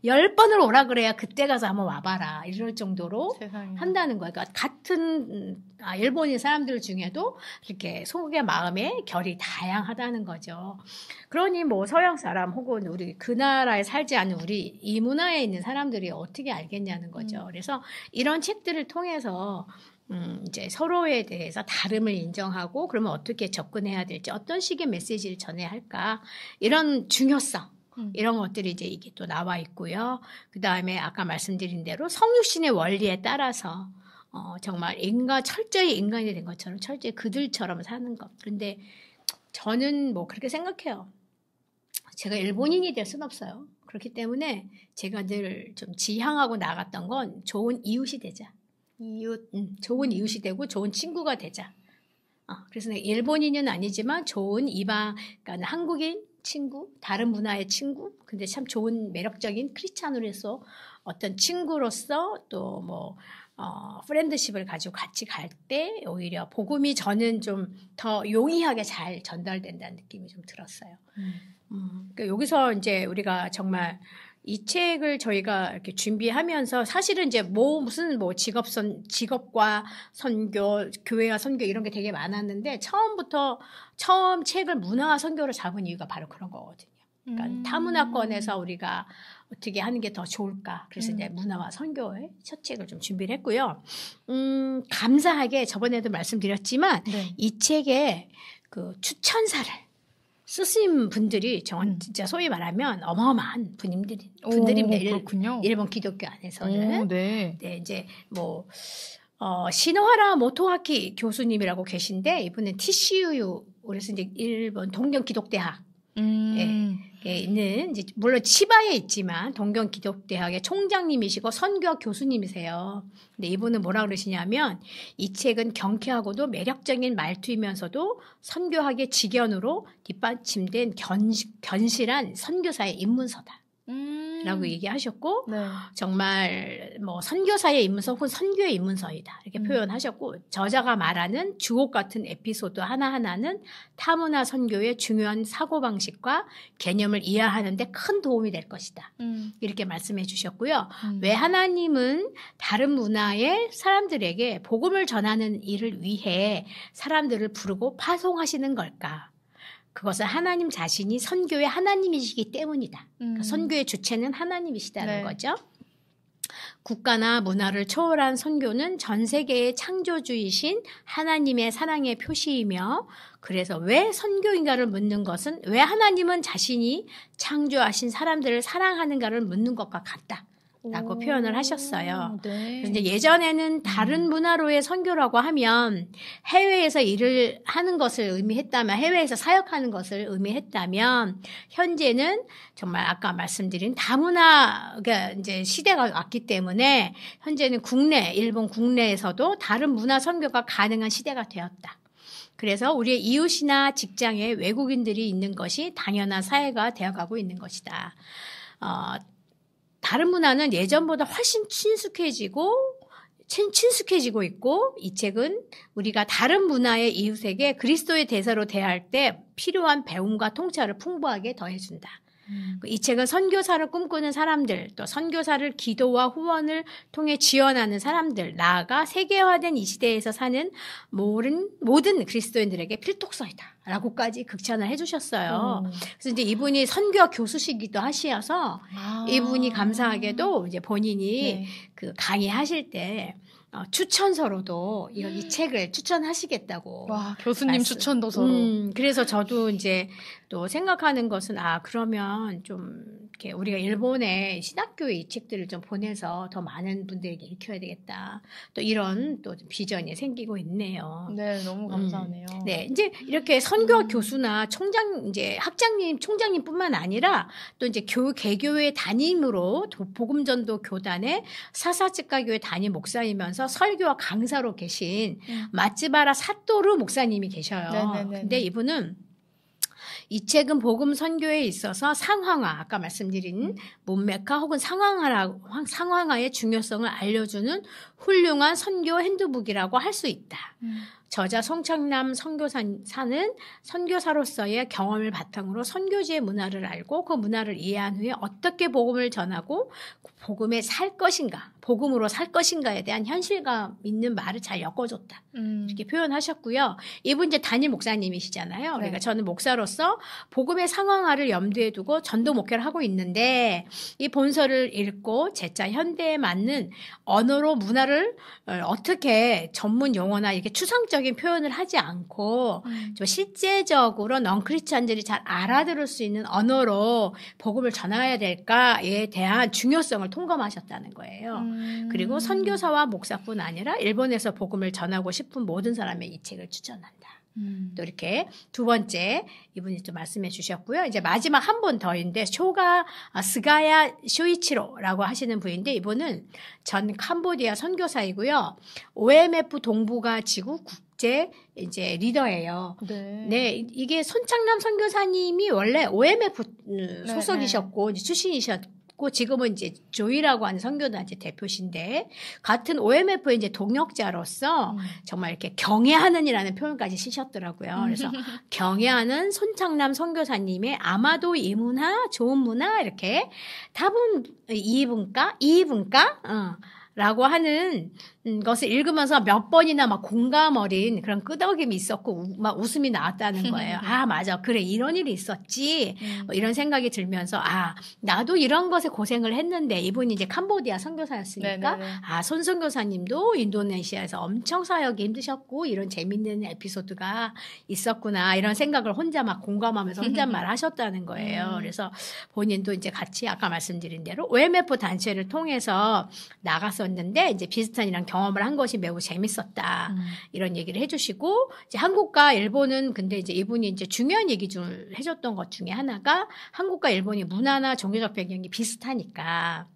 10번을 오라 그래야 그때 가서 한번 와봐라. 이럴 정도로 세상에. 한다는 거예요. 그러니까 같은 일본인 사람들 중에도 이렇게 속의 마음의 결이 다양하다는 거죠. 그러니 뭐 서양 사람 혹은 우리 그 나라에 살지 않는 우리 이 문화에 있는 사람들이 어떻게 알겠냐는 거죠. 그래서 이런 책들을 통해서 이제 서로에 대해서 다름을 인정하고 그러면 어떻게 접근해야 될지 어떤 식의 메시지를 전해야 할까 이런 중요성 이런 것들이 이제 이게 또 나와 있고요. 그 다음에 아까 말씀드린 대로 성육신의 원리에 따라서 정말 철저히 인간이 된 것처럼 철저히 그들처럼 사는 것. 그런데 저는 뭐 그렇게 생각해요. 제가 일본인이 될 순 없어요. 그렇기 때문에 제가 늘 좀 지향하고 나갔던 건 좋은 이웃이 되자. 좋은 이웃이 되고 좋은 친구가 되자. 그래서 내가 일본인은 아니지만 좋은 그러니까 한국인 친구, 다른 문화의 친구, 근데 참 좋은 매력적인 크리스찬으로서 어떤 친구로서 또 뭐 프렌드십을 가지고 같이 갈 때 오히려 복음이 저는 좀 더 용이하게 잘 전달된다는 느낌이 좀 들었어요. 그러니까 여기서 이제 우리가 정말 이 책을 저희가 이렇게 준비하면서 사실은 이제 무슨 직업과 선교, 교회와 선교 이런 게 되게 많았는데 처음 책을 문화와 선교로 잡은 이유가 바로 그런 거거든요. 그러니까 타문화권에서 우리가 어떻게 하는 게 더 좋을까. 그래서 이제 문화와 선교의 첫 책을 좀 준비를 했고요. 감사하게 저번에도 말씀드렸지만 네. 이 책에 그 추천사를 쓰신 분들이 진짜 소위 말하면 어마어마한 분들입니다. 그렇군요. 일본 기독교 안에서는. 네. 네, 이제 뭐 시노하라 모토하키 교수님이라고 계신데 이분은 TCU 그래서 이제 일본 동경 기독대학 예, 있는 이제 물론 치바에 있지만 동경 기독대학의 총장님이시고 선교 교수님이세요. 근데 이분은 뭐라 그러시냐면 이 책은 경쾌하고도 매력적인 말투이면서도 선교학의 직연으로 뒷받침된 견실한 선교사의 입문서다. 라고 얘기하셨고 네. 정말 뭐 선교사의 입문서 혹은 선교의 입문서이다 이렇게 표현하셨고 저자가 말하는 주옥 같은 에피소드 하나하나는 타문화 선교의 중요한 사고방식과 개념을 이해하는 데 큰 도움이 될 것이다. 이렇게 말씀해 주셨고요. 왜 하나님은 다른 문화의 사람들에게 복음을 전하는 일을 위해 사람들을 부르고 파송하시는 걸까? 그것은 하나님 자신이 선교의 하나님이시기 때문이다. 그러니까 선교의 주체는 하나님이시다는 거죠. 국가나 문화를 초월한 선교는 전 세계의 창조주이신 하나님의 사랑의 표시이며 그래서 왜 선교인가를 묻는 것은 왜 하나님은 자신이 창조하신 사람들을 사랑하는가를 묻는 것과 같다. 라고 표현을 하셨어요. 네. 그래서 이제 예전에는 다른 문화로의 선교라고 하면 해외에서 일을 하는 것을 의미했다면 해외에서 사역하는 것을 의미했다면 현재는 정말 아까 말씀드린 다문화가 이제 시대가 왔기 때문에 현재는 일본 국내에서도 다른 문화 선교가 가능한 시대가 되었다. 그래서 우리의 이웃이나 직장에 외국인들이 있는 것이 당연한 사회가 되어가고 있는 것이다. 다른 문화는 예전보다 훨씬 친숙해지고 있고 이 책은 우리가 다른 문화의 이웃에게 그리스도의 대사로 대할 때 필요한 배움과 통찰을 풍부하게 더해준다. 이 책은 선교사를 꿈꾸는 사람들, 또 선교사를 기도와 후원을 통해 지원하는 사람들, 나아가 세계화된 이 시대에서 사는 모든 그리스도인들에게 필독서이다. 라고까지 극찬을 해주셨어요. 그래서 이제 이분이 선교 교수시기도 하셔서 이분이 감사하게도 이제 본인이 그 강의하실 때 추천서로도 이 책을 추천하시겠다고. 와, 교수님 추천 도서로. 그래서 저도 이제 또 생각하는 것은 그러면 좀 이렇게 우리가 일본의 신학교에 이 책들을 좀 보내서 더 많은 분들에게 읽혀야 되겠다. 또 이런 또 비전이 생기고 있네요. 네, 너무 감사하네요. 네, 이제 이렇게 선교 교수나 총장님뿐만 아니라 또 이제 개교회 담임으로 복음전도 교단의 사사치카교회 담임 목사이면서 설교와 강사로 계신 마츠바라 사토루 목사님이 계셔요. 네네네. 근데 이분은 이 책은 복음 선교에 있어서 상황화, 아까 말씀드린 문맥화 혹은 상황화의 중요성을 알려주는 훌륭한 선교 핸드북이라고 할 수 있다. 저자 송창남 선교사는 선교사로서의 경험을 바탕으로 선교지의 문화를 알고 그 문화를 이해한 후에 어떻게 복음을 전하고 복음으로 살 것인가에 대한 현실감 있는 말을 잘 엮어줬다. 이렇게 표현하셨고요. 이분 이제 담임 목사님이시잖아요. 네. 그러니까 저는 목사로서 복음의 상황화를 염두에 두고 전도 목회를 하고 있는데 이 본서를 읽고 제자 현대에 맞는 언어로 문화를 어떻게 전문 용어나 이렇게 추상적인 표현을 하지 않고 좀 실제적으로 넌크리스찬들이 잘 알아들을 수 있는 언어로 복음을 전해야 될까에 대한 중요성을 통감하셨다는 거예요. 그리고 선교사와 목사뿐 아니라 일본에서 복음을 전하고 싶은 모든 사람의 이 책을 추천한다. 또 이렇게 두 번째 이분이 또 말씀해 주셨고요. 이제 마지막 한 분 더인데 스가야 쇼이치로라고 하시는 분인데 이분은 전 캄보디아 선교사이고요. OMF 동북아 지구 국제 이제 리더예요. 네, 이게 손창남 선교사님이 원래 OMF 소속이셨고 이제 출신이셨고 지금은 이제 조이라고 하는 선교단체 대표신데 같은 OMF의 이제 동역자로서 정말 이렇게 경애하는이라는 표현까지 쓰셨더라고요. 그래서 경애하는 손창남 선교사님의 아마도 이 문화, 좋은 문화 이렇게 답은 이분가? 라고 하는 것을 읽으면서 몇 번이나 막 공감 어린 그런 끄덕임이 있었고 막 웃음이 나왔다는 거예요. 아, 맞아. 그래. 이런 일이 있었지. 뭐 이런 생각이 들면서 나도 이런 것에 고생을 했는데 이분이 이제 캄보디아 선교사였으니까 네네네. 손 선교사님도 인도네시아에서 엄청 사역이 힘드셨고 이런 재밌는 에피소드가 있었구나. 이런 생각을 혼자 막 공감하면서 혼잣말 하셨다는 거예요. 그래서 본인도 이제 같이 아까 말씀드린 대로 OMF 단체를 통해서 나갔었는데 이제 비슷한 이런 경험을 한 것이 매우 재밌었다. 이런 얘기를 해주시고 이제 한국과 일본은 근데 이제 이분이 이제 중요한 얘기 좀 해줬던 것 중에 하나가 한국과 일본이 문화나 종교적 배경이 비슷하니까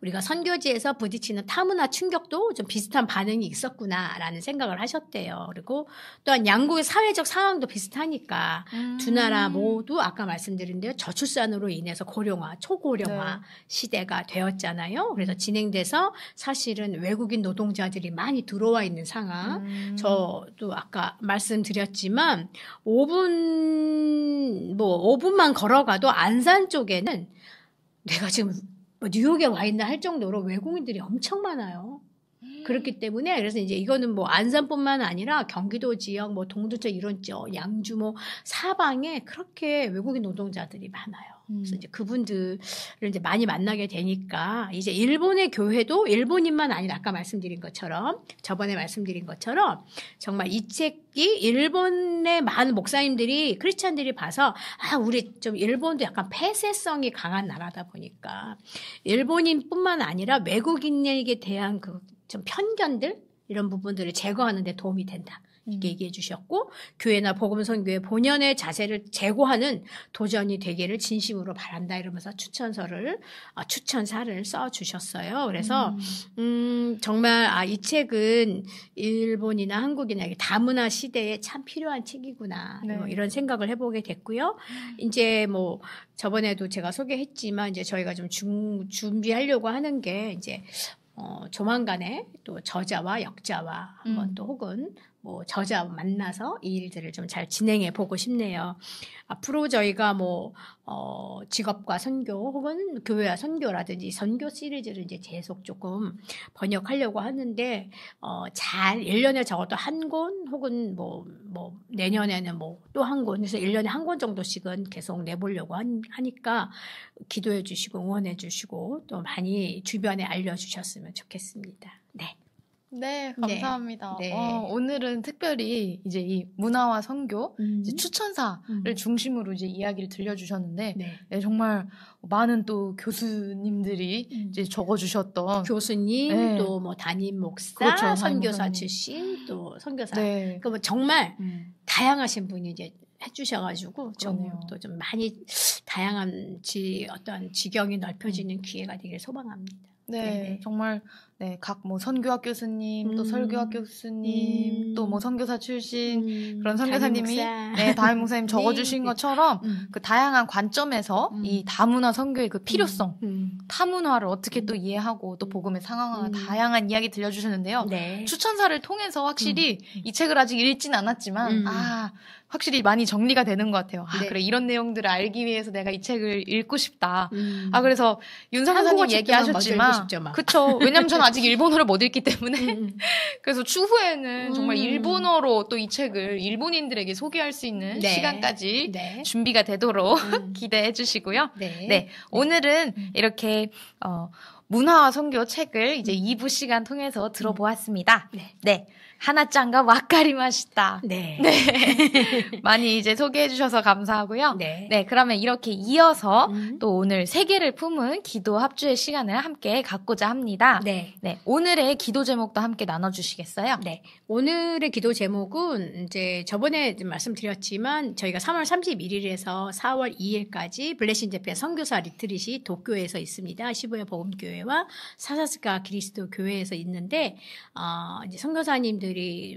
우리가 선교지에서 부딪히는 타문화 충격도 좀 비슷한 반응이 있었구나라는 생각을 하셨대요. 그리고 또한 양국의 사회적 상황도 비슷하니까 두 나라 모두 아까 말씀드린 대로 저출산으로 인해서 고령화, 초고령화 시대가 되었잖아요. 그래서 진행돼서 사실은 외국인 노동자들이 많이 들어와 있는 상황. 저도 아까 말씀드렸지만 5분만 걸어가도 안산 쪽에는 내가 지금 뉴욕에 와 있나 할 정도로 외국인들이 엄청 많아요. 그렇기 때문에 그래서 이제 이거는 뭐 안산뿐만 아니라 경기도 지역, 뭐 동두천 이런 쪽, 양주 뭐 사방에 그렇게 외국인 노동자들이 많아요. 그래서 이제 그분들을 이제 많이 만나게 되니까 이제 일본의 교회도 일본인만 아니라 아까 말씀드린 것처럼 저번에 말씀드린 것처럼 정말 이 책이 일본의 많은 목사님들이 크리스찬들이 봐서 우리 좀 일본도 약간 폐쇄성이 강한 나라다 보니까 일본인뿐만 아니라 외국인에게 대한 그 좀 편견들 이런 부분들을 제거하는 데 도움이 된다. 이렇게 얘기해 주셨고 교회나 복음선교의 본연의 자세를 제고하는 도전이 되기를 진심으로 바란다 이러면서 추천사를 써주셨어요. 그래서 정말 이 책은 일본이나 한국이나 다문화 시대에 참 필요한 책이구나 뭐 이런 생각을 해보게 됐고요. 이제 뭐 저번에도 제가 소개했지만 이제 저희가 좀 준비하려고 하는 게 이제 조만간에 또 저자와 역자와 한번 또 혹은 뭐 저자 만나서 이 일들을 좀 잘 진행해 보고 싶네요. 앞으로 저희가 뭐 직업과 선교 혹은 교회와 선교라든지 선교 시리즈를 이제 계속 조금 번역하려고 하는데 잘 1년에 적어도 한 권 혹은 뭐 내년에는 뭐 또 한 권 그래서 1년에 한 권 정도씩은 계속 내보려고 하니까 기도해 주시고 응원해 주시고 또 많이 주변에 알려주셨으면 좋겠습니다. 네, 감사합니다. 네. 오늘은 특별히 이제 이 문화와 선교 이제 추천사를 중심으로 이제 이야기를 들려주셨는데 네, 정말 많은 또 교수님들이 이제 적어주셨던 교수님 또 뭐 담임 목사, 그렇죠, 선교사 출신 또 선교사 그러니까 뭐 정말 다양하신 분이 이제 해주셔가지고 또 좀 많이 다양한 어떤 지경이 넓혀지는 기회가 되길 소망합니다. 네, 정말 각 뭐 선교학 교수님, 또 설교학 교수님, 또 뭐 선교사 출신 그런 선교사님이 담임 목사님 적어주신 것처럼 그 다양한 관점에서 이 다문화 선교의 그 필요성, 타문화를 어떻게 또 이해하고 또 복음의 상황화 다양한 이야기 들려주셨는데요. 추천사를 통해서 확실히 이 책을 아직 읽진 않았지만 확실히 많이 정리가 되는 것 같아요. 그래 이런 내용들을 알기 위해서 내가 이 책을 읽고 싶다. 그래서 윤상 교사님 얘기하셨지만 그쵸. 왜냐면 저는 아직 일본어를 못 읽기 때문에 그래서 추후에는 정말 일본어로 또 이 책을 일본인들에게 소개할 수 있는 시간까지 준비가 되도록 기대해 주시고요. 오늘은 이렇게 문화와 선교 책을 이제 2부 시간 통해서 들어보았습니다. 하나짱과 와카리 맛있다. 많이 이제 소개해 주셔서 감사하고요. 그러면 이렇게 이어서 또 오늘 세계를 품은 기도 합주의 시간을 함께 갖고자 합니다. 오늘의 기도 제목도 함께 나눠주시겠어요? 오늘의 기도 제목은 이제 저번에 말씀드렸지만 저희가 3월 31일에서 4월 2일까지 블레싱 재팬 선교사 리트릿이 도쿄에서 있습니다. 시부야 복음교회와 사사스가 그리스도 교회에서 있는데 이제 선교사님들이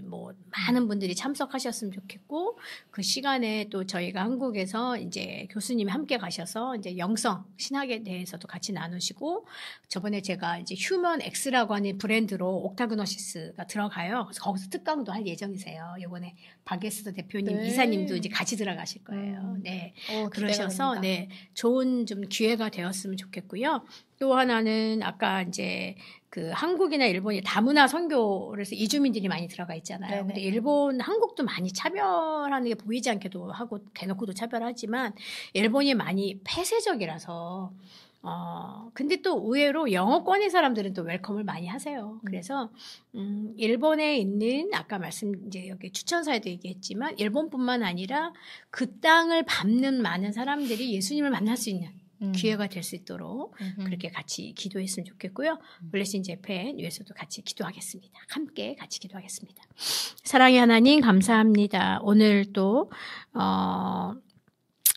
뭐 많은 분들이 참석하셨으면 좋겠고 그 시간에 또 저희가 한국에서 이제 교수님이 함께 가셔서 이제 영성 신학에 대해서도 같이 나누시고 저번에 제가 이제 휴먼 X라고 하는 브랜드로 옥타그노시스가 들어가요. 그래서 거기서 특강도 할 예정이세요. 이번에 박예스 대표님 이사님도 이제 같이 들어가실 거예요. 그러셔서 좋은 좀 기회가 되었으면 좋겠고요. 또 하나는 아까 이제 그 한국이나 일본이 다문화 선교를 해서 이주민들이 많이 들어가 있잖아요. 네네. 근데 일본, 한국도 많이 차별하는 게 보이지 않게도 하고 대놓고도 차별하지만 일본이 많이 폐쇄적이라서 근데 또 의외로 영어권의 사람들은 또 웰컴을 많이 하세요. 그래서 일본에 있는 아까 이제 여기 추천사에도 얘기했지만 일본뿐만 아니라 그 땅을 밟는 많은 사람들이 예수님을 만날 수 있는 기회가 될 수 있도록 그렇게 같이 기도했으면 좋겠고요. 블레싱 재팬 위해서도 같이 기도하겠습니다. 함께 같이 기도하겠습니다. 사랑의 하나님 감사합니다. 오늘 또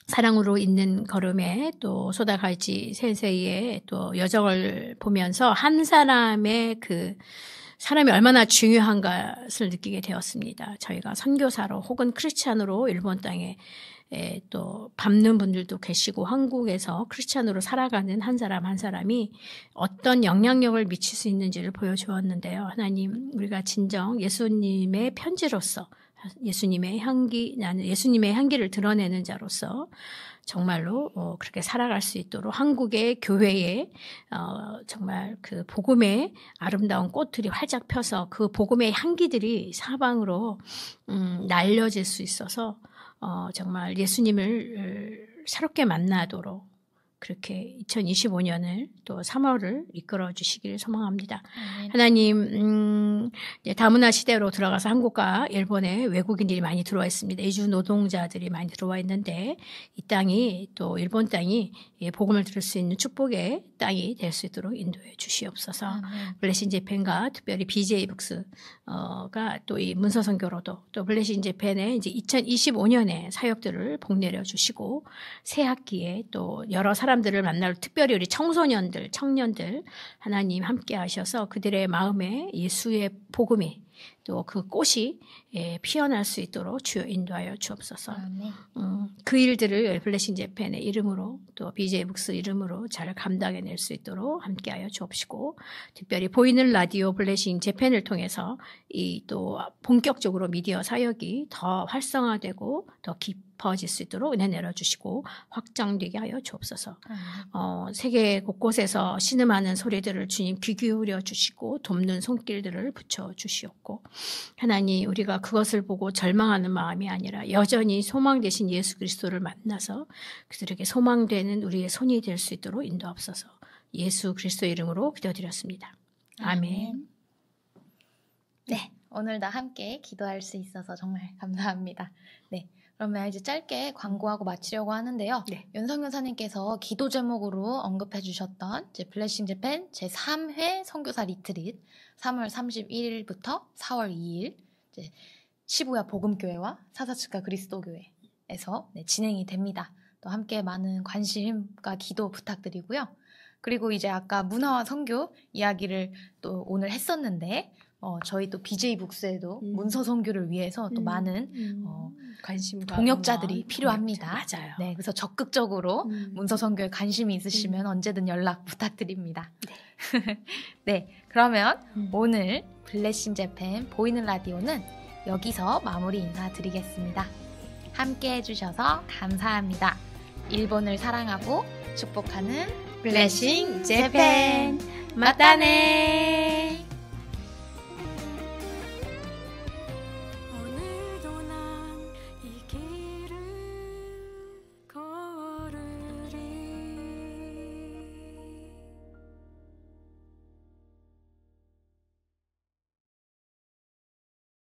사랑으로 있는 걸음에 또 소다갈치 센세이의 또 여정을 보면서 한 사람의 그 사람이 얼마나 중요한 것을 느끼게 되었습니다. 저희가 선교사로 혹은 크리스찬으로 일본 땅에 또 밟는 분들도 계시고 한국에서 크리스찬으로 살아가는 한 사람 한 사람이 어떤 영향력을 미칠 수 있는지를 보여주었는데요. 하나님, 우리가 진정 예수님의 편지로서 예수님의 향기, 나는 예수님의 향기를 드러내는 자로서 정말로 그렇게 살아갈 수 있도록 한국의 교회에 정말 그 복음의 아름다운 꽃들이 활짝 펴서 그 복음의 향기들이 사방으로 날려질 수 있어서 정말 예수님을 새롭게 만나도록 그렇게 2025년을 또 3월을 이끌어 주시기를 소망합니다. 하나님, 다문화 시대로 들어가서 한국과 일본에 외국인들이 많이 들어와 있습니다. 이주 노동자들이 많이 들어와 있는데 이 땅이 또 일본 땅이 복음을 들을 수 있는 축복의 땅이 될 수 있도록 인도해 주시옵소서. 블레싱 재팬과 특별히 BJ 북스가 또 이 문서 선교로도 또 블레싱 재팬의 이제 2025년에 사역들을 복내려 주시고 새 학기에 또 여러 사람들을 만날 특별히 우리 청소년들, 청년들 하나님 함께 하셔서 그들의 마음에 예수의 복음이 또 그 꽃이 피어날 수 있도록 주여 인도하여 주옵소서. 그 일들을 블레싱 재팬의 이름으로 또 BJ 북스 이름으로 잘 감당해낼 수 있도록 함께하여 주옵시고 특별히 보이는 라디오 블레싱 재팬을 통해서 이 또 본격적으로 미디어 사역이 더 활성화되고 더 깊어질 수 있도록 은혜 내려주시고 확장되게 하여 주옵소서. 세계 곳곳에서 신음하는 소리들을 주님 귀 기울여 주시고 돕는 손길들을 붙여 주시옵고 하나님, 우리가 그것을 보고 절망하는 마음이 아니라 여전히 소망 되신 예수 그리스도를 만나서 그들에게 소망되는 우리의 손이 될 수 있도록 인도하옵소서. 예수 그리스도 이름으로 기도드렸습니다. 아멘. 네, 오늘도 함께 기도할 수 있어서 정말 감사합니다. 네, 그러면 이제 짧게 광고하고 마치려고 하는데요. 네. 윤성 여사님께서 기도 제목으로 언급해 주셨던 이제 블레싱 재팬 제3회 선교사 리트릿 3월 31일부터 4월 2일 이제 시부야 복음교회와 사사츠카 그리스도교회에서 진행이 됩니다. 또 함께 많은 관심과 기도 부탁드리고요. 그리고 이제 아까 문화와 선교 이야기를 또 오늘 했었는데 저희 또 BJ 북스에도 문서 선교를 위해서 또 많은 관심과 동역자들이 필요합니다. 맞아요. 네, 그래서 적극적으로 문서 선교에 관심이 있으시면 언제든 연락 부탁드립니다. 네. 네, 그러면 오늘 블레싱 재팬 보이는 라디오는 여기서 마무리 인사드리겠습니다. 함께 해주셔서 감사합니다. 일본을 사랑하고 축복하는 블레싱 재팬 마따네.